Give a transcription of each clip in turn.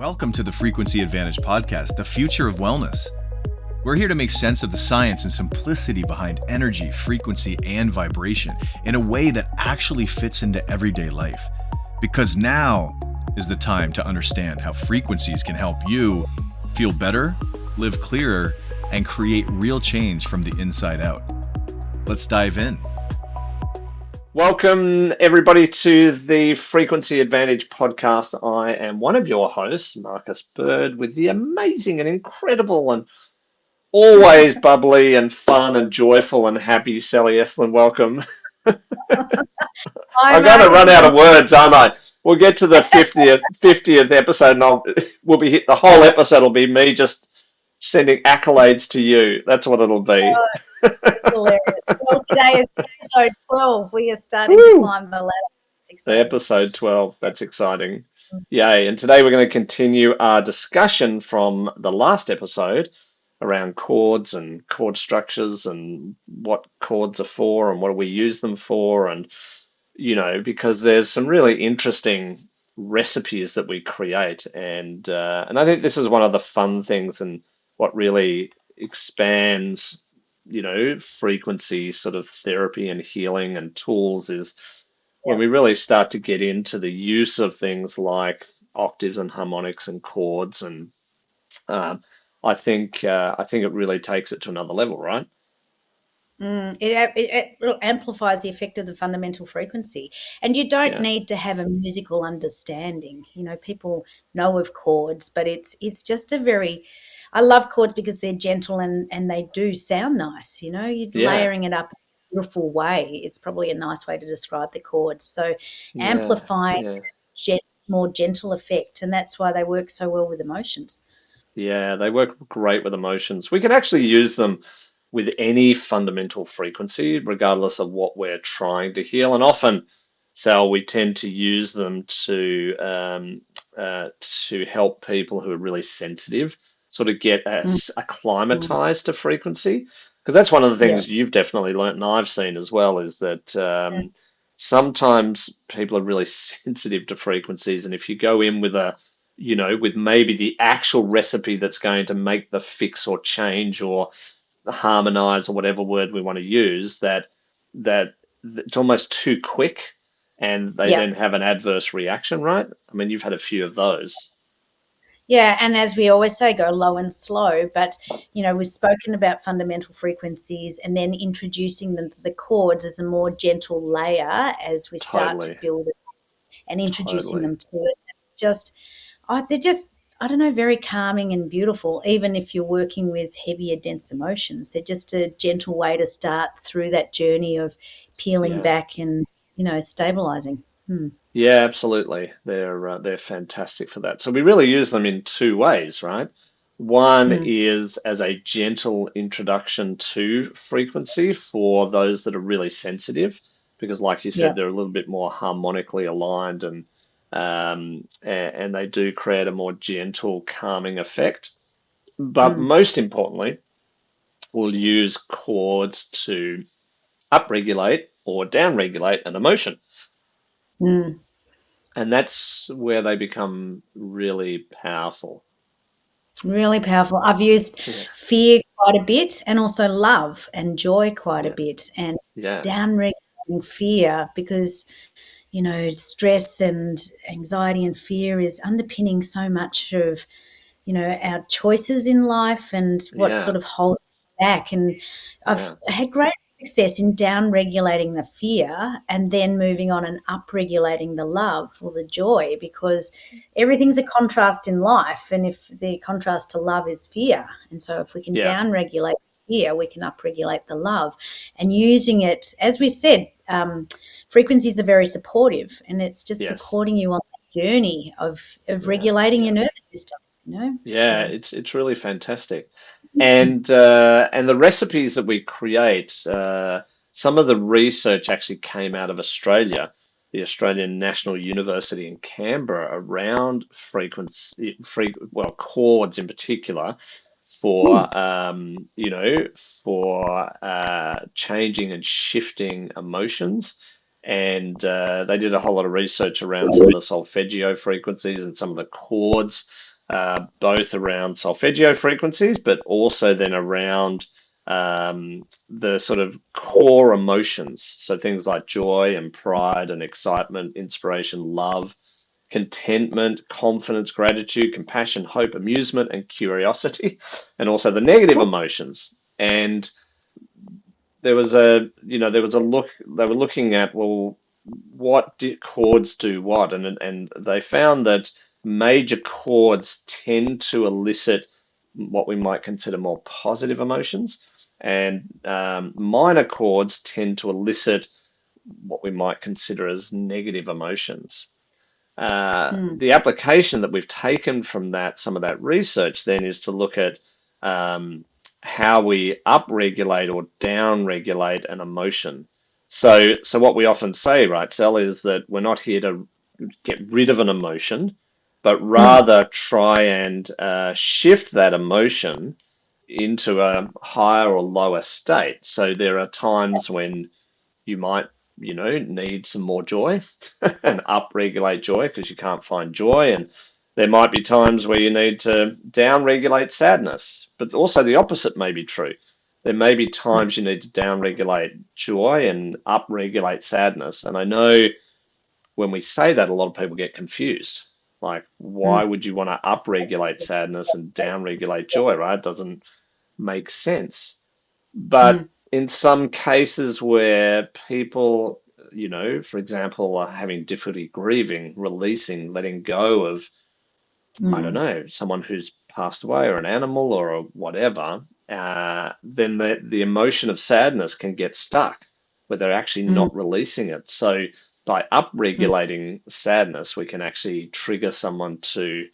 Welcome to the Frequency Advantage podcast, the future of wellness. We're here to make sense of the science and simplicity behind energy, frequency, and vibration in a way that actually fits into everyday life. Because now is the time to understand how frequencies can help you feel better, live clearer, and create real change from the inside out. Let's dive in. Welcome, everybody, to the Frequency Advantage podcast. I am one of your hosts, Marcus Bird, with the amazing and incredible and always bubbly and fun and joyful and happy Sally Estlin. Welcome. I'm going to run out of words, aren't I? We'll get to the 50th episode, and the whole episode will be me just sending accolades to you. That's what it'll be. That's hilarious. Well, today is episode 12. We are starting to climb the ladder. It's exciting. Episode 12. That's exciting. Yay. And today we're going to continue our discussion from the last episode around chords and chord structures and what chords are for and what do we use them for. And, because there's some really interesting recipes that we create. And I think this is one of the fun things and what really expands frequency sort of therapy and healing and tools is when we really start to get into the use of things like octaves and harmonics and chords, and I think it really takes it to another level, right? It amplifies the effect of the fundamental frequency, and you don't need to have a musical understanding. People know of chords, but it's just I love chords because they're gentle and they do sound nice. You're layering it up in a beautiful way. It's probably a nice way to describe the chords. So amplifying more gentle effect, and that's why they work so well with emotions. Yeah, they work great with emotions. We can actually use them with any fundamental frequency, regardless of what we're trying to heal. And often, Sal, we tend to use them to help people who are really sensitive sort of get acclimatized to frequency. Because that's one of the things you've definitely learned, and I've seen as well, is that sometimes people are really sensitive to frequencies. And if you go in with with maybe the actual recipe that's going to make the fix or change or harmonize or whatever word we want to use, that it's almost too quick and they then have an adverse reaction, right? I mean, you've had a few of those. Yeah, and as we always say, go low and slow. But, we've spoken about fundamental frequencies and then introducing the chords as a more gentle layer as we start to build it and introducing them to it. It's just, they're just, I don't know, very calming and beautiful, even if you're working with heavier, dense emotions. They're just a gentle way to start through that journey of peeling back and, stabilizing. Yeah, absolutely. They're fantastic for that. So we really use them in two ways, right? One is as a gentle introduction to frequency for those that are really sensitive, because like you said, they're a little bit more harmonically aligned and they do create a more gentle, calming effect. But most importantly, we'll use chords to upregulate or downregulate an emotion. And that's where they become really powerful. Really powerful. I've used fear quite a bit and also love and joy quite a bit, and downregulating fear because stress and anxiety and fear is underpinning so much of, our choices in life and what sort of holds back. And I've had great success in down-regulating the fear and then moving on and up-regulating the love or the joy, because everything's a contrast in life. And if the contrast to love is fear, and so if we can down-regulate fear, we can up-regulate the love. And using it, as we said, frequencies are very supportive, and it's just supporting you on the journey of regulating your nervous system. It's really fantastic. And the recipes that we create, some of the research actually came out of Australia, the Australian National University in Canberra, around chords in particular for changing and shifting emotions. And they did a whole lot of research around some of the solfeggio frequencies and some of the chords both around solfeggio frequencies, but also then around the sort of core emotions. So things like joy and pride and excitement, inspiration, love, contentment, confidence, gratitude, compassion, hope, amusement, and curiosity, and also the negative emotions. And there was a look, they were looking at, well, what did chords do what? And they found that major chords tend to elicit what we might consider more positive emotions, and minor chords tend to elicit what we might consider as negative emotions. The application that we've taken from that, some of that research, then is to look at how we upregulate or downregulate an emotion. So what we often say, right, Sel, is that we're not here to get rid of an emotion, but rather try and shift that emotion into a higher or lower state. So there are times when you might, need some more joy and upregulate joy because you can't find joy. And there might be times where you need to downregulate sadness, but also the opposite may be true. There may be times you need to downregulate joy and upregulate sadness. And I know when we say that, a lot of people get confused. Like, why would you want to upregulate sadness and downregulate joy, right? It doesn't make sense. But in some cases where people, for example, are having difficulty grieving, releasing, letting go of, I don't know, someone who's passed away or an animal or whatever, then the emotion of sadness can get stuck where they're actually not releasing it. So by upregulating sadness, we can actually trigger someone to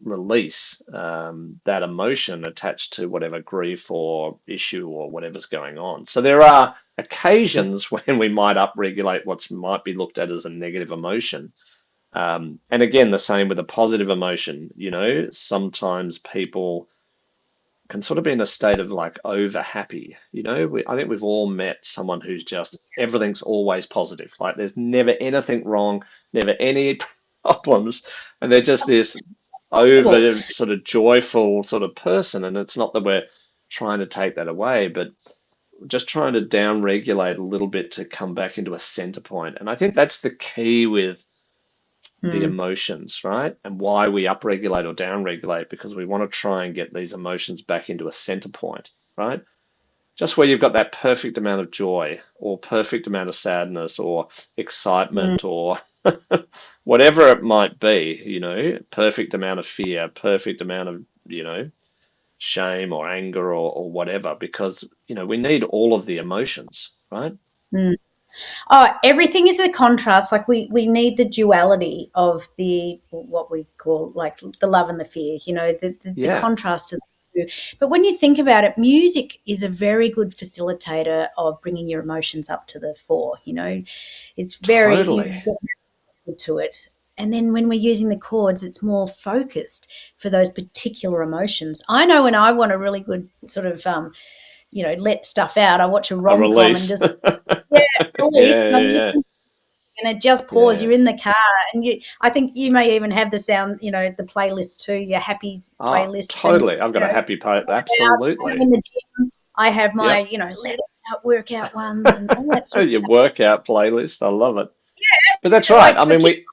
release that emotion attached to whatever grief or issue or whatever's going on. So there are occasions when we might upregulate what might be looked at as a negative emotion. And again, the same with a positive emotion. Sometimes people can sort of be in a state of like over happy. I think we've all met someone who's just everything's always positive. Like there's never anything wrong, never any problems, and they're just this over sort of joyful sort of person. And it's not that we're trying to take that away, but just trying to down regulate a little bit to come back into a center point. And I think that's the key with the emotions, right? And why we upregulate or downregulate, because we want to try and get these emotions back into a center point, right? Just where you've got that perfect amount of joy or perfect amount of sadness or excitement or whatever it might be, perfect amount of fear, perfect amount of, shame or anger or whatever, because, we need all of the emotions, right? Oh, everything is a contrast. Like we need the duality of what we call like the love and the fear, the contrast of the two. But when you think about it, music is a very good facilitator of bringing your emotions up to the fore. It's very Totally. good to it. And then when we're using the chords, it's more focused for those particular emotions. I know when I want a really good sort of, let stuff out, I watch a rom-com and just, release. And it just pours. You're in the car, and I think you may even have the sound, the playlist too, your happy playlist. Totally. I've got a happy playlist. Absolutely. In the gym, I have my, let it out workout ones and all that sort of Your stuff. workout playlist. I love it. But that's right. I mean,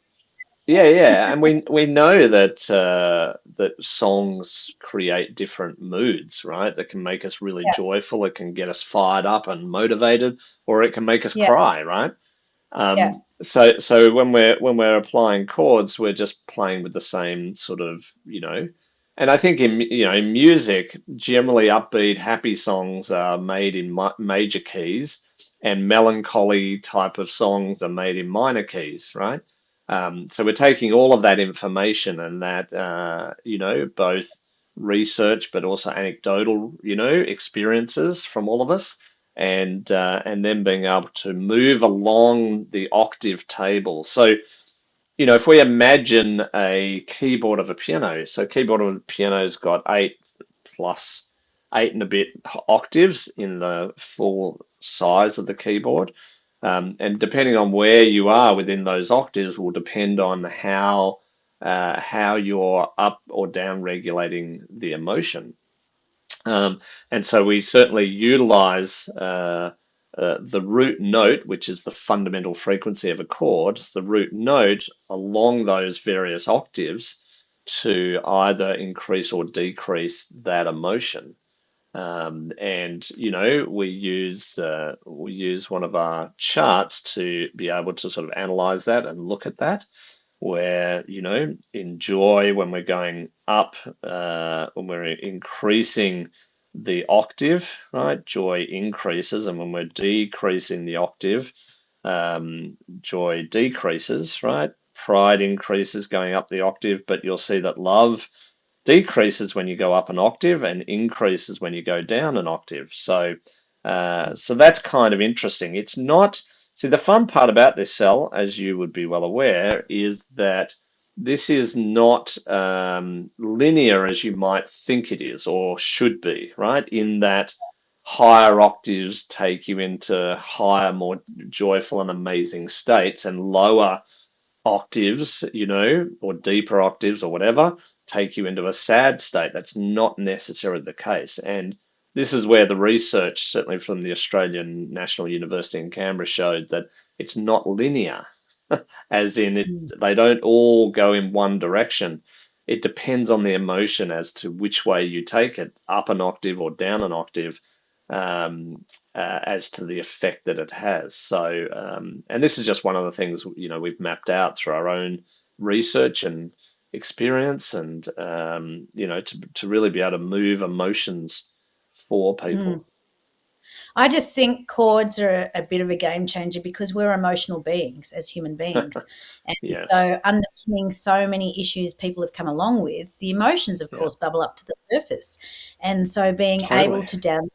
and we know that songs create different moods, right? That can make us really joyful. It can get us fired up and motivated, or it can make us cry, right? So when we're applying chords, we're just playing with the same sort of, and I think in music, generally upbeat, happy songs are made in major keys, and melancholy type of songs are made in minor keys, right? So we're taking all of that information and that, both research but also anecdotal, experiences from all of us, and then being able to move along the octave table. So, if we imagine a keyboard of a piano, so keyboard of a piano's got 8 and a bit octaves in the full size of the keyboard. And depending on where you are within those octaves will depend on how how you're up or down regulating the emotion. And so we certainly utilize the root note, which is the fundamental frequency of a chord, the root note along those various octaves to either increase or decrease that emotion. And we use one of our charts to be able to sort of analyze that and look at that, where in joy, when we're going up, when we're increasing the octave, right, joy increases, and when we're decreasing the octave, joy decreases, right? Pride increases going up the octave, but you'll see that love decreases when you go up an octave and increases when you go down an octave. So that's kind of interesting. It's not, see, the fun part about this cell, as you would be well aware, is that this is not linear as you might think it is or should be, right? In that higher octaves take you into higher, more joyful and amazing states, and lower octaves, or deeper octaves or whatever, take you into a sad state. That's not necessarily the case. And this is where the research, certainly from the Australian National University in Canberra, showed that it's not linear, as in they don't all go in one direction. It depends on the emotion as to which way you take it, up an octave or down an octave, as to the effect that it has. So, and this is just one of the things we've mapped out through our own research and experience, and to really be able to move emotions for people. I just think chords are a bit of a game changer because we're emotional beings as human beings. And Yes. so underpinning so many issues people have come along with, the emotions, of course, bubble up to the surface. And so being able to down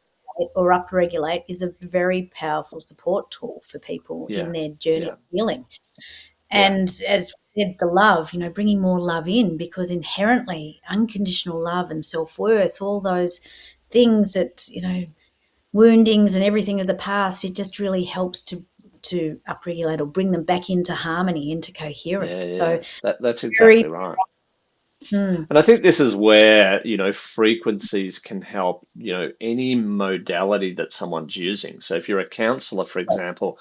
or upregulate is a very powerful support tool for people in their journey of healing. And as we said, the love, bringing more love in, because inherently unconditional love and self-worth, all those things that, woundings and everything of the past, it just really helps to upregulate or bring them back into harmony, into coherence. So that's exactly right. Mm. And I think this is where, frequencies can help, any modality that someone's using. So if you're a counselor, for example,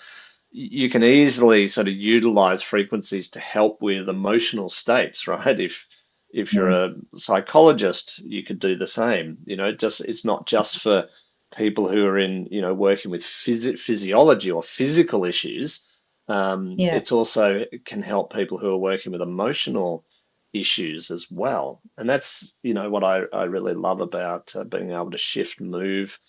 you can easily sort of utilize frequencies to help with emotional states, right? If you're a psychologist, you could do the same. It's not just for people who are in, working with physiology or physical issues. It's also, it can help people who are working with emotional issues as well. And that's, what I really love about being able to shift, move,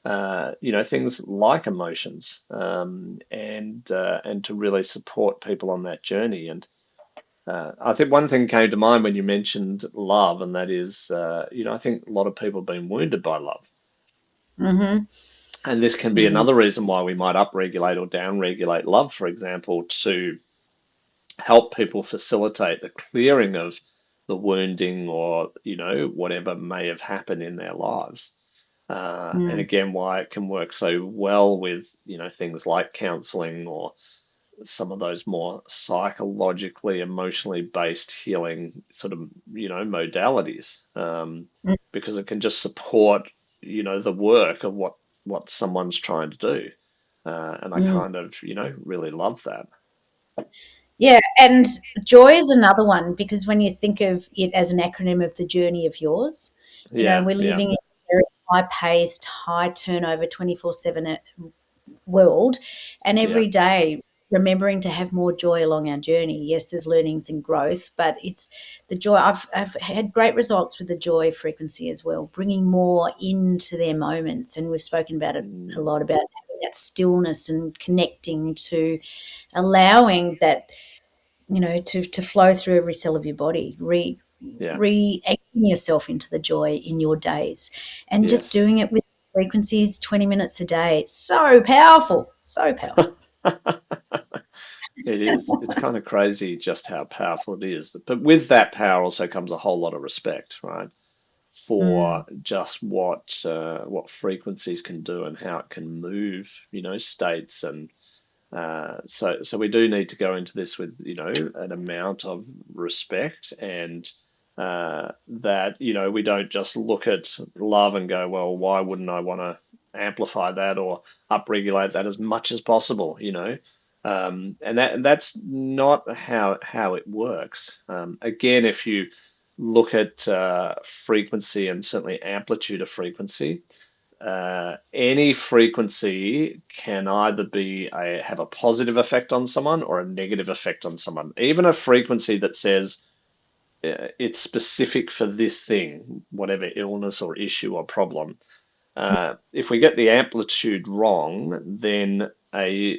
things like emotions, and to really support people on that journey. And I think one thing came to mind when you mentioned love, and that is, I think a lot of people have been wounded by love. Mm-hmm. And this can be another reason why we might upregulate or downregulate love, for example, to help people facilitate the clearing of the wounding or, whatever may have happened in their lives. And again, why it can work so well with, things like counseling or some of those more psychologically, emotionally based healing sort of, modalities, because it can just support, the work of what someone's trying to do. And I kind of, really love that. Yeah, and joy is another one, because when you think of it as an acronym of the journey of yours, we're living in a very high-paced, high turnover, 24/7 world, and every day remembering to have more joy along our journey. Yes, there's learnings and growth, but it's the joy. I've had great results with the joy frequency as well, bringing more into their moments, and we've spoken about it a lot, about having that stillness and connecting to allowing that, to flow through every cell of your body, re-anchoring yourself into the joy in your days, and just doing it with frequencies 20 minutes a day. It's so powerful, so powerful. It is. It's kind of crazy just how powerful it is. But with that power also comes a whole lot of respect, right? For just what frequencies can do and how it can move, states and So we do need to go into this with, an amount of respect, and that, we don't just look at love and go, well, why wouldn't I want to amplify that or upregulate that as much as possible, and that's not how it works. Again, if you look at frequency, and certainly amplitude of frequency, any frequency can either have a positive effect on someone or a negative effect on someone. Even a frequency that says it's specific for this thing, whatever illness or issue or problem. If we get the amplitude wrong, then a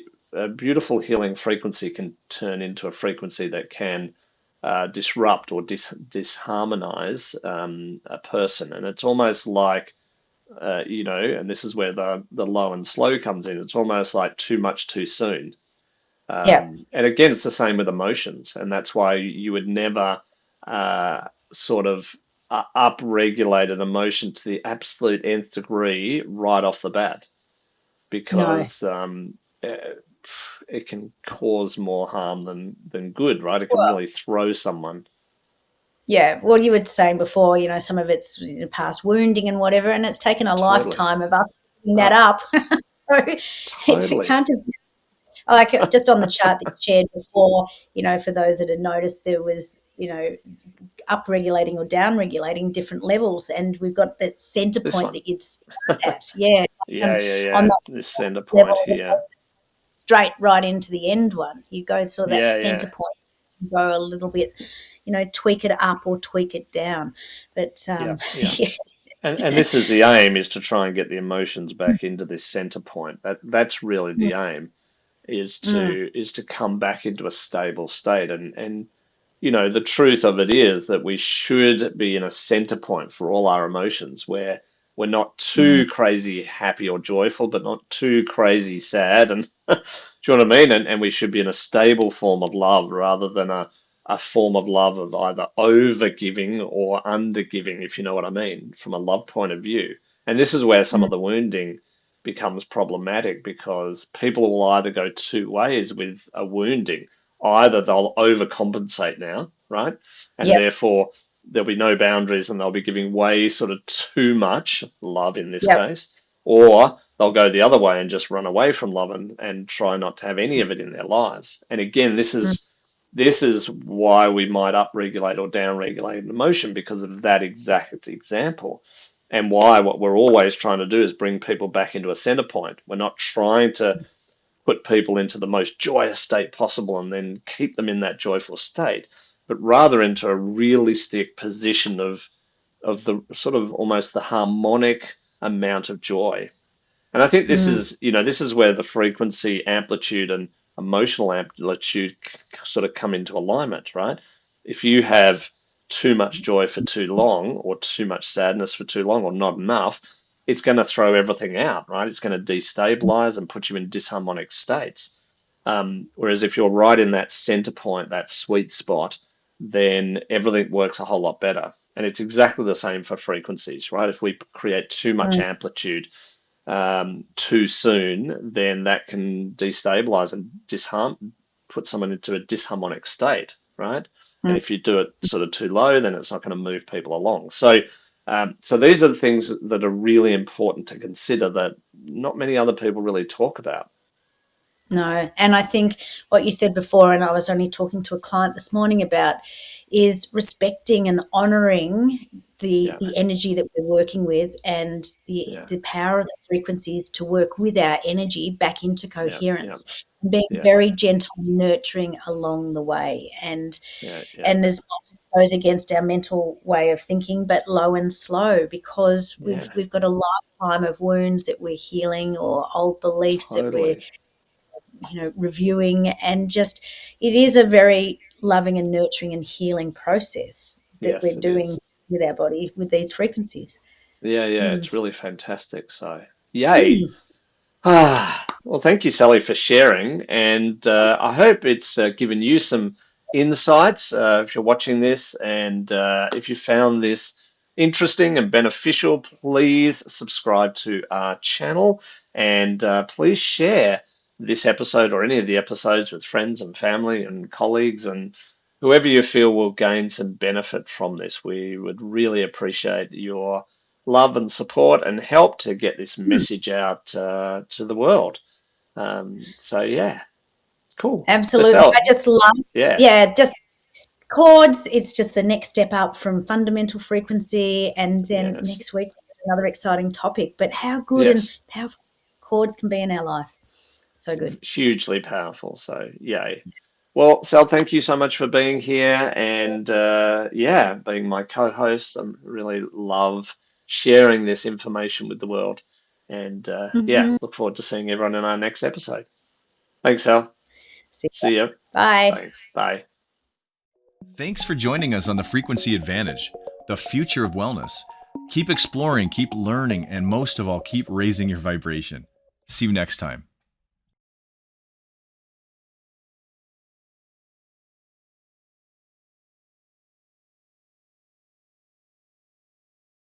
beautiful healing frequency can turn into a frequency that can disrupt or disharmonize a person. And it's almost like, and this is where the low and slow comes in. It's almost like too much too soon. And again, it's the same with emotions. And that's why you would never sort of upregulate an emotion to the absolute nth degree right off the bat, because it can cause more harm than good, right? It can really throw someone. Yeah, well, you were saying before, some of it's past wounding and whatever, and it's taken a lifetime of us picking that up. So it can't just, like just on the chart that you shared before, for those that had noticed, there was, upregulating or downregulating different levels, and we've got that center point that you'd start at. Yeah. On this center point here. Straight right into the end one. You go sort of that center point, go a little bit, tweak it up or tweak it down. But And this is the aim, is to try and get the emotions back into this center point. That's really the aim, is to come back into a stable state. And the truth of it is that we should be in a center point for all our emotions, where we're not too crazy happy or joyful, but not too crazy sad. And do you know what I mean? And we should be in a stable form of love, rather than a form of love of either over-giving or under-giving, if you know what I mean, from a love point of view. And this is where some of the wounding becomes problematic, because people will either go two ways with a wounding. Either they'll overcompensate now, right? And therefore there'll be no boundaries, and they'll be giving way sort of too much love in this case. Or they'll go the other way and just run away from love and try not to have any of it in their lives. And again, this is why we might upregulate or downregulate an emotion, because of that exact example. And why what we're always trying to do is bring people back into a center point. We're not trying to put people into the most joyous state possible and then keep them in that joyful state, but rather into a realistic position of the sort of almost the harmonic amount of joy. And I think this is where the frequency, amplitude, and emotional amplitude sort of come into alignment, right? If you have too much joy for too long, or too much sadness for too long, or not enough, it's going to throw everything out, right? It's going to destabilize and put you in disharmonic states. Whereas if you're right in that center point, that sweet spot, then everything works a whole lot better. And it's exactly the same for frequencies, right? If we create too much amplitude too soon, then that can destabilize and put someone into a disharmonic state, right? And if you do it sort of too low, then it's not going to move people along. So these are the things that are really important to consider, that not many other people really talk about. No, and I think what you said before, and I was only talking to a client this morning about, is respecting and honouring the energy that we're working with, and the power of the frequencies to work with our energy back into coherence, and being very gentle and nurturing along the way, and as much as goes against our mental way of thinking, but low and slow, because we've got a lifetime of wounds that we're healing, or old beliefs that we're reviewing, and just it is a very loving and nurturing and healing process that we're doing with our body with these frequencies. It's really fantastic. So yay. Well, thank you, Sally, for sharing, and I hope it's given you some insights if you're watching this, and if you found this interesting and beneficial, please subscribe to our channel, and please share this episode or any of the episodes with friends and family and colleagues and whoever you feel will gain some benefit from this. We would really appreciate your love and support and help to get this message out to the world. So yeah, cool. Absolutely. So, I just love, just chords. It's just the next step up from fundamental frequency. And then next week, another exciting topic. But how good and powerful chords can be in our life. So good. Hugely powerful. So yay. Well, Sal, thank you so much for being here and being my co-host. I really love sharing this information with the world. And look forward to seeing everyone in our next episode. Thanks, Sal. See you. Bye. Thanks. Bye. Thanks for joining us on the Frequency Advantage, the future of wellness. Keep exploring, keep learning, and most of all, keep raising your vibration. See you next time.